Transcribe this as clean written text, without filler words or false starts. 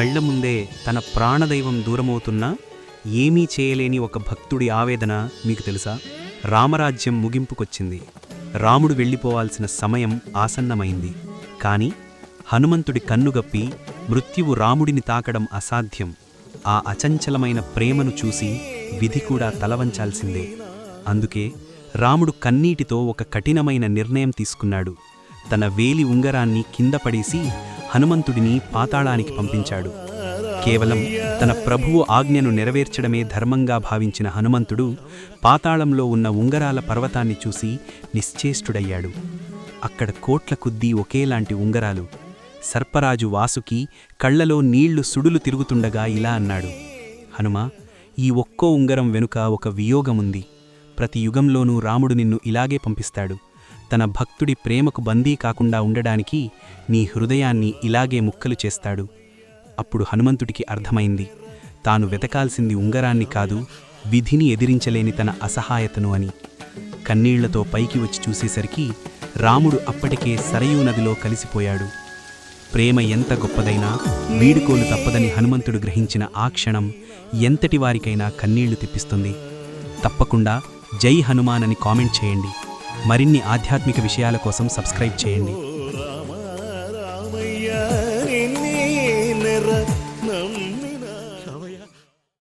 కళ్ల ముందే తన ప్రాణదైవం దూరమవుతున్నా ఏమీ చేయలేని ఒక భక్తుడి ఆవేదన మీకు తెలుసా? రామరాజ్యం ముగింపుకొచ్చింది. రాముడు వెళ్ళిపోవాల్సిన సమయం ఆసన్నమైంది. కాని హనుమంతుడి కన్నుగప్పి మృత్యువు రాముడిని తాకడం అసాధ్యం. ఆ అచంచలమైన ప్రేమను చూసి విధి కూడా తలవంచాల్సిందే. అందుకే రాముడు కన్నీటితో ఒక కఠినమైన నిర్ణయం తీసుకున్నాడు. తన వేలి ఉంగరాన్ని కింద పడేసి హనుమంతుడిని పాతాళానికి పంపించాడు. కేవలం తన ప్రభువు ఆజ్ఞను నెరవేర్చడమే ధర్మంగా భావించిన హనుమంతుడు పాతాళంలో ఉన్న ఉంగరాల పర్వతాన్ని చూసి నిశ్చేష్టుడయ్యాడు. అక్కడ కోట్ల కొద్దీ ఒకేలాంటి ఉంగరాలు. సర్పరాజు వాసుకి కళ్లలో నీళ్లు సుడులు తిరుగుతుండగా ఇలా అన్నాడు: హనుమా, ఈ ఒక్కో ఉంగరం వెనుక ఒక వియోగముంది. ప్రతి యుగంలోనూ రాముడు నిన్ను ఇలాగే పంపిస్తాడు. తన భక్తుడి ప్రేమకు బందీ కాకుండా ఉండడానికి నీ హృదయాన్ని ఇలాగే ముక్కలు చేస్తాడు. అప్పుడు హనుమంతుడికి అర్థమైంది, తాను వెతకాల్సింది ఉంగరాన్ని కాదు, విధిని ఎదిరించలేని తన అసహాయతను అని. కన్నీళ్లతో పైకి వచ్చి చూసేసరికి రాముడు అప్పటికే సరయూ నదిలో కలిసిపోయాడు. ప్రేమ ఎంత గొప్పదైనా వీడుకోలు తప్పదని హనుమంతుడు గ్రహించిన ఆ క్షణం ఎంతటి వారికైనా కన్నీళ్లు తెప్పిస్తుంది. తప్పకుండా జై హనుమాన్ అని కామెంట్ చేయండి. మరిన్ని ఆధ్యాత్మిక విషయాల కోసం సబ్స్క్రైబ్ చేయండి.